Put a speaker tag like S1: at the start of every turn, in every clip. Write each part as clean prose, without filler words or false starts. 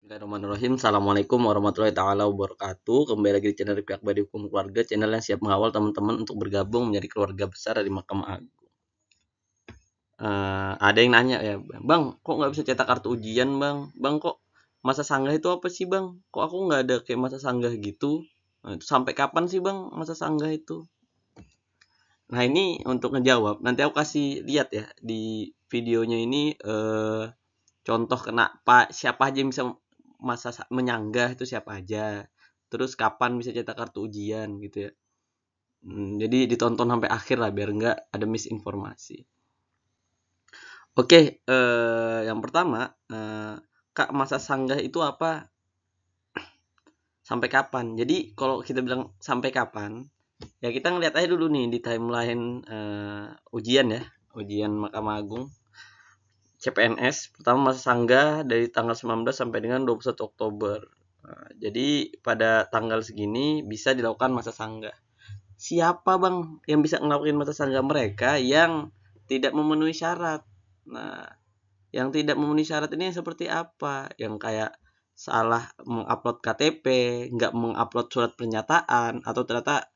S1: Bismillahirrahmanirrahim. Assalamualaikum warahmatullahi taala wabarakatuh. Kembali lagi di channel Rifki Akbar Hukum Keluarga, channel yang siap mengawal teman-teman untuk bergabung menjadi keluarga besar dari Mahkamah Agung. Ada yang nanya ya, Bang, kok nggak bisa cetak kartu ujian, Bang? Bang, kok masa sanggah itu apa sih, Bang? Kok aku nggak ada kayak masa sanggah gitu? Nah, itu sampai kapan sih, Bang, masa sanggah itu? Nah, ini untuk ngejawab, nanti aku kasih lihat ya di videonya ini contoh kena Pak siapa aja yang bisa menyanggah itu siapa aja. Terus kapan bisa cetak kartu ujian gitu ya. Jadi ditonton sampai akhir lah biar nggak ada misinformasi. Oke, yang pertama, Kak, masa sanggah itu apa? Sampai kapan? Jadi kalau kita bilang sampai kapan, ya kita ngeliat aja dulu nih di timeline ujian ya, ujian Mahkamah Agung. CPNS pertama masa sanggah dari tanggal 19 sampai dengan 21 Oktober. Nah, jadi pada tanggal segini bisa dilakukan masa sanggah. Siapa Bang yang bisa ngelakuin masa sanggah? Mereka yang tidak memenuhi syarat. Nah, yang tidak memenuhi syarat ini seperti apa? Yang kayak salah mengupload KTP, nggak mengupload surat pernyataan, atau ternyata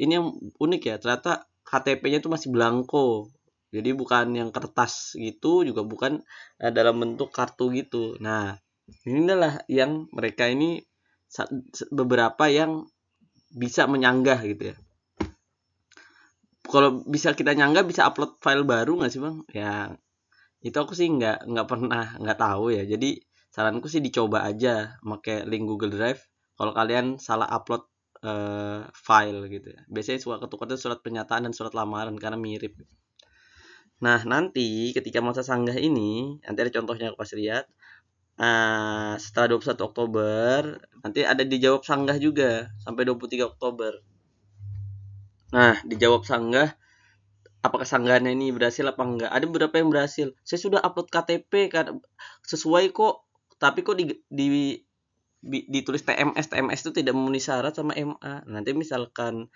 S1: ini yang unik ya, ternyata KTP-nya itu masih belangko. Jadi bukan yang kertas gitu, juga bukan dalam bentuk kartu gitu. Nah, inilah yang mereka ini beberapa yang bisa menyanggah gitu ya. Kalau bisa kita nyanggah, bisa upload file baru nggak sih Bang? Ya itu aku sih nggak pernah, nggak tahu ya. Jadi saranku sih dicoba aja pakai link Google Drive. Kalau kalian salah upload file gitu ya. Biasanya suka ketukar tuh surat pernyataan dan surat lamaran karena mirip. Nah, nanti ketika masa sanggah ini, nanti ada contohnya aku kasih lihat. Setelah 21 Oktober, nanti ada dijawab sanggah juga sampai 23 Oktober. Nah, dijawab sanggah, apakah sanggahannya ini berhasil apa enggak? Ada beberapa yang berhasil. Saya sudah upload KTP kan sesuai kok, tapi kok ditulis TMS. TMS itu tidak memenuhi syarat sama MA. Nanti misalkan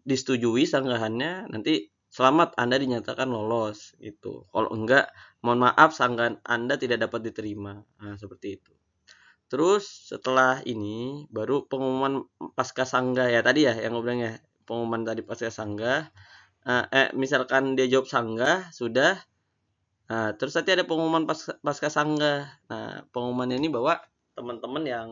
S1: disetujui sanggahannya, nanti selamat Anda dinyatakan lolos gitu. Kalau enggak, mohon maaf sanggahan Anda tidak dapat diterima. Nah, seperti itu. Terus setelah ini baru pengumuman pasca sanggah ya tadi ya yang gue bilang ya. Pengumuman tadi pasca sanggah. Misalkan dia jawab sanggah sudah. Nah, terus nanti ada pengumuman pasca sanggah. Nah, pengumuman ini bahwa teman-teman yang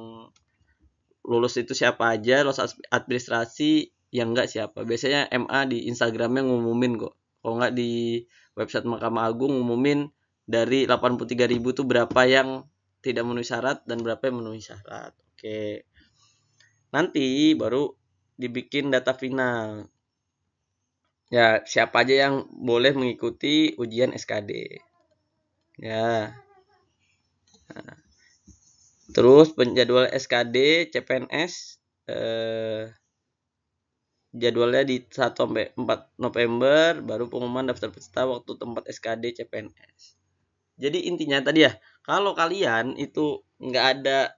S1: lulus itu siapa aja, lulus administrasi, yang enggak siapa. Biasanya MA di Instagramnya ngumumin kok. Kalau enggak di website Mahkamah Agung ngumumin dari 83.000 tuh berapa yang tidak memenuhi syarat dan berapa yang memenuhi syarat. Oke. Nanti baru dibikin data final. Ya, siapa aja yang boleh mengikuti ujian SKD. Ya. Nah, terus penjadwal SKD CPNS jadwalnya di 1 sampai 4 November baru pengumuman daftar peserta waktu tempat SKD CPNS. Jadi intinya tadi ya, kalau kalian itu nggak ada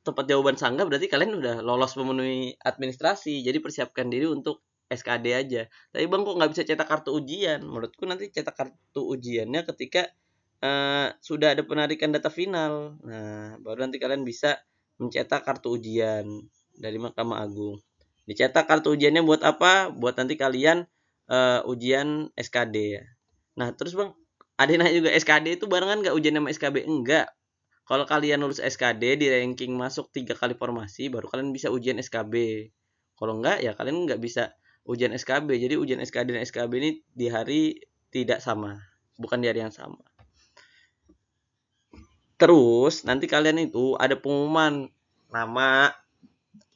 S1: tempat jawaban sanggah berarti kalian udah lolos memenuhi administrasi. Jadi persiapkan diri untuk SKD aja. Tapi Bang kok nggak bisa cetak kartu ujian? Menurutku nanti cetak kartu ujiannya ketika sudah ada penarikan data final. Nah, baru nanti kalian bisa mencetak kartu ujian dari Mahkamah Agung. Dicetak kartu ujiannya buat apa? Buat nanti kalian ujian SKD ya. Nah, terus Bang, ada yang nanya juga SKD itu barengan nggak ujian sama SKB? Enggak. Kalau kalian lulus SKD di ranking masuk 3 kali formasi, baru kalian bisa ujian SKB. Kalau enggak, ya kalian nggak bisa ujian SKB. Jadi ujian SKD dan SKB ini di hari tidak sama. Bukan di hari yang sama. Terus nanti kalian itu ada pengumuman nama.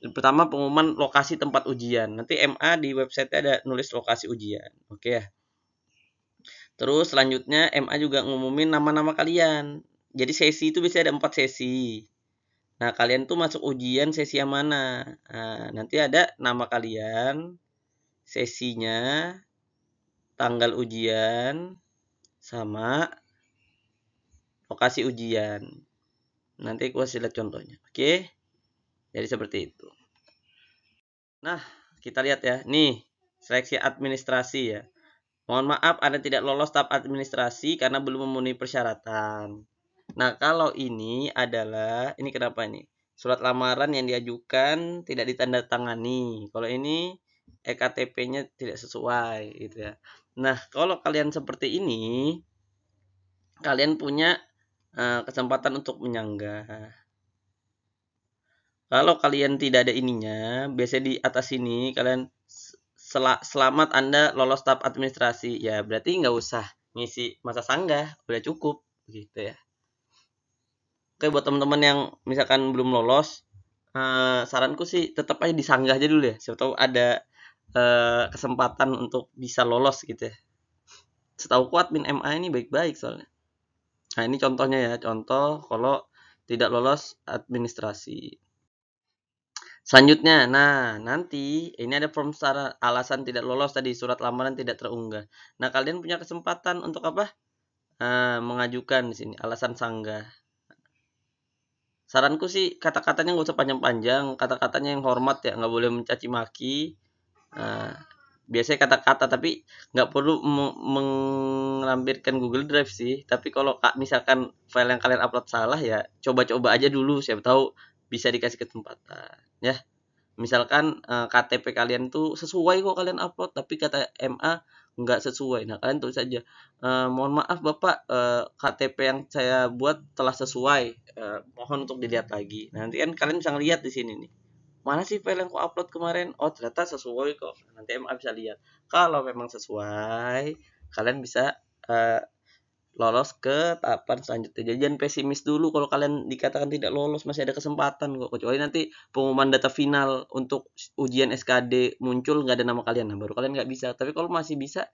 S1: Pertama pengumuman lokasi tempat ujian. Nanti MA di website ada nulis lokasi ujian. Oke ya. Terus selanjutnya MA juga ngumumin nama-nama kalian. Jadi sesi itu bisa ada 4 sesi. Nah, kalian tuh masuk ujian sesi yang mana? Nah, nanti ada nama kalian, sesinya, tanggal ujian, sama lokasi ujian. Nanti aku kasih lihat contohnya. Oke? Jadi seperti itu. Nah, kita lihat ya. Nih, seleksi administrasi ya. Mohon maaf Anda tidak lolos tahap administrasi karena belum memenuhi persyaratan. Nah, kalau ini adalah, ini kenapa ini? Surat lamaran yang diajukan tidak ditandatangani. Kalau ini EKTP-nya tidak sesuai gitu ya. Nah, kalau kalian seperti ini, kalian punya kesempatan untuk menyanggah. Kalau kalian tidak ada ininya, biasanya di atas sini kalian selamat Anda lolos tahap administrasi. Ya, berarti nggak usah ngisi masa sanggah, udah cukup gitu ya. Oke, buat teman-teman yang misalkan belum lolos, saranku sih tetap aja disanggah aja dulu ya. Siapa tahu ada kesempatan untuk bisa lolos gitu ya. Setahu ku admin MA ini baik-baik soalnya. Nah, ini contohnya ya, contoh kalau tidak lolos administrasi. Selanjutnya, nah nanti ini ada form syarat alasan tidak lolos tadi, surat lamaran tidak terunggah. Nah, kalian punya kesempatan untuk apa? Mengajukan di sini alasan sanggah. Saranku sih kata-katanya nggak usah panjang-panjang, kata-katanya yang hormat ya, nggak boleh mencaci maki. Nah, biasanya kata-kata tapi nggak perlu melampirkan Google Drive sih. Tapi kalau misalkan file yang kalian upload salah ya, coba-coba aja dulu, siapa tahu bisa dikasih kesempatan ya. Misalkan KTP kalian tuh sesuai kok kalian upload, tapi kata MA nggak sesuai. Nah, kalian tulis saja, mohon maaf Bapak, KTP yang saya buat telah sesuai, mohon untuk dilihat lagi. Nah, nanti kan kalian bisa ngelihat di sini nih, mana sih file yang ku upload kemarin? Oh, ternyata sesuai kok. Nanti MA bisa lihat. Kalau memang sesuai, kalian bisa lolos ke tahapan selanjutnya. Jadi jangan pesimis dulu kalau kalian dikatakan tidak lolos, masih ada kesempatan kok. Kecuali nanti pengumuman data final untuk ujian SKD muncul nggak ada nama kalian, nah baru kalian nggak bisa. Tapi kalau masih bisa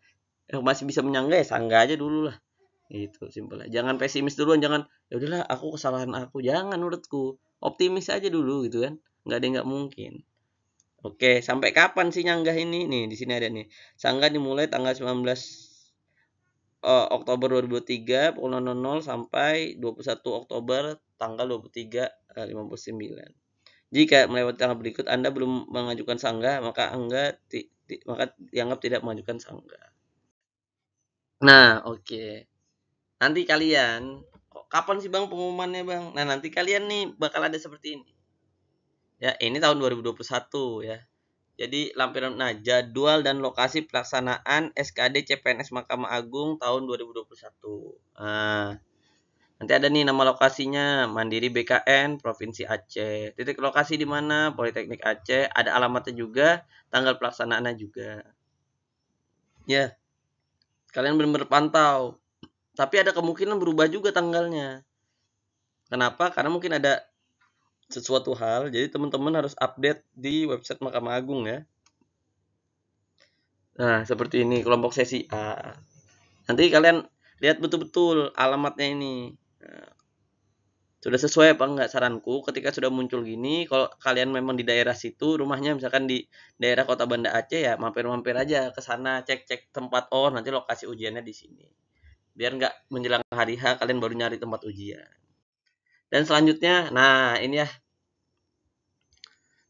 S1: menyanggah ya sanggah aja dulu lah. Itu simpel. Jangan pesimis duluan, jangan ya udahlah aku kesalahan aku. Jangan menurutku. Optimis aja dulu gitu kan. Nggak ada yang nggak mungkin. Oke, sampai kapan sih nyanggah ini? Nih, di sini ada nih. Sanggah dimulai tanggal 19 Oktober 2023 pukul 00 sampai 21 Oktober tanggal 23 59. Jika melewati tanggal berikut Anda belum mengajukan sanggah, maka maka dianggap tidak mengajukan sanggah. Nah, oke. Nanti kalian, kapan sih Bang pengumumannya Bang? Nah, nanti kalian nih bakal ada seperti ini. Ya, ini tahun 2021 ya. Jadi lampiran jadwal dan lokasi pelaksanaan SKD CPNS Mahkamah Agung tahun 2021. Nah, nanti ada nih nama lokasinya, Mandiri BKN Provinsi Aceh. Titik lokasi di mana? Politeknik Aceh. Ada alamatnya juga, tanggal pelaksanaannya juga. Ya, kalian benar-benar pantau. Tapi ada kemungkinan berubah juga tanggalnya. Kenapa? Karena mungkin ada sesuatu hal, jadi teman-teman harus update di website Mahkamah Agung ya. Nah, seperti ini kelompok sesi A. Nanti kalian lihat betul-betul alamatnya ini. Nah, sudah sesuai apa enggak saranku ketika sudah muncul gini, kalau kalian memang di daerah situ, rumahnya misalkan di daerah Kota Banda Aceh ya mampir-mampir aja ke sana, cek-cek tempat, oh nanti lokasi ujiannya di sini. Biar nggak menjelang hari H kalian baru nyari tempat ujian. Dan selanjutnya, nah ini ya,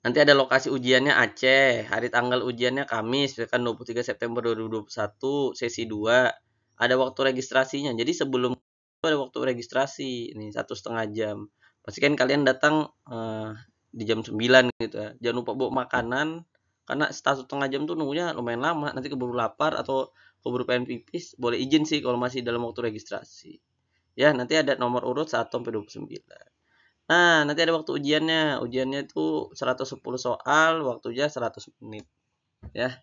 S1: nanti ada lokasi ujiannya Aceh, hari tanggal ujiannya Kamis, misalkan 23 September 2021, sesi 2. Ada waktu registrasinya. Jadi sebelum itu ada waktu registrasi, ini 1,5 jam. Pastikan kalian datang di jam 9 gitu ya. Jangan lupa bawa makanan, karena 1,5 jam tuh nunggunya lumayan lama. Nanti keburu lapar atau keburu pengen pipis, boleh izin sih kalau masih dalam waktu registrasi. Ya, nanti ada nomor urut 1 sampai 29. Nah, nanti ada waktu ujiannya. Ujiannya itu 110 soal, waktunya 100 menit. Ya.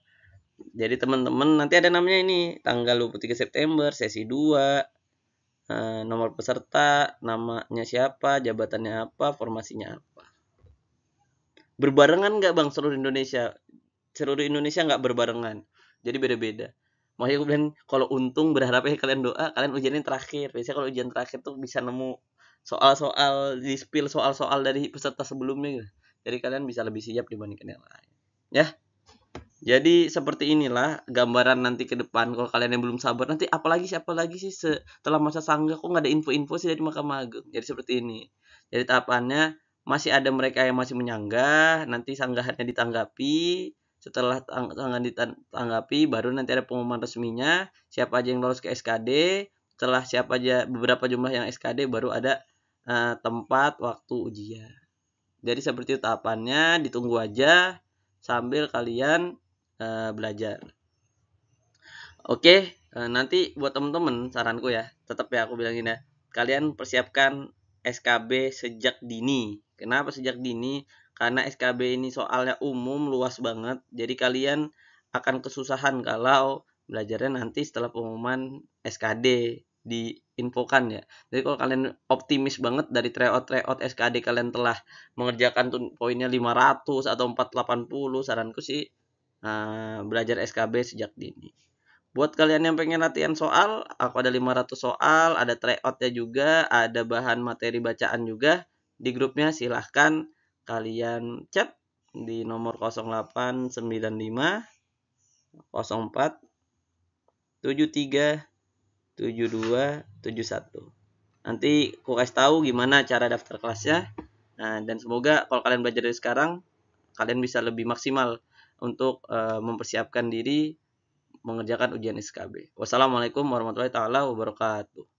S1: Jadi teman-teman nanti ada namanya ini, tanggal 23 September, sesi 2, nomor peserta, namanya siapa, jabatannya apa, formasinya apa. Berbarengan nggak Bang seluruh Indonesia? Seluruh Indonesia nggak berbarengan. Jadi beda-beda. Makanya aku bilang kalau untung berharapnya kalian doa, kalian ujiannya terakhir. Biasanya kalau ujian terakhir tuh bisa nemu soal-soal di spill soal-soal dari peserta sebelumnya gitu. Jadi kalian bisa lebih siap dibandingkan yang lain. Ya. Jadi seperti inilah gambaran nanti ke depan kalau kalian yang belum sabar nanti apalagi sih setelah masa sanggah kok nggak ada info-info sih dari Mahkamah Agung. Jadi seperti ini. Jadi tahapannya masih ada mereka yang masih menyanggah, nanti sanggahannya ditanggapi, setelah sanggahan ditanggapi baru nanti ada pengumuman resminya siapa aja yang lolos ke SKD, setelah siapa aja beberapa jumlah yang SKD baru ada tempat waktu ujian. Jadi seperti itu tahapannya, ditunggu aja sambil kalian belajar. Oke, nanti buat temen-temen saranku ya, tetap ya aku bilangin ya, kalian persiapkan SKB sejak dini. Kenapa sejak dini? Karena SKB ini soalnya umum, luas banget, jadi kalian akan kesusahan kalau belajarnya nanti setelah pengumuman SKD diinfokan ya. Jadi kalau kalian optimis banget dari tryout SKD kalian telah mengerjakan poinnya 500 atau 480, saranku sih belajar SKB sejak dini. Buat kalian yang pengen latihan soal, aku ada 500 soal, ada tryout-nya juga, ada bahan materi bacaan juga di grupnya. Silahkan kalian chat di nomor 0895 04 73 72 71. Nanti aku kasih tahu gimana cara daftar kelasnya. Nah, dan semoga kalau kalian belajar dari sekarang, kalian bisa lebih maksimal untuk mempersiapkan diri mengerjakan ujian SKB. Wassalamualaikum warahmatullahi wabarakatuh.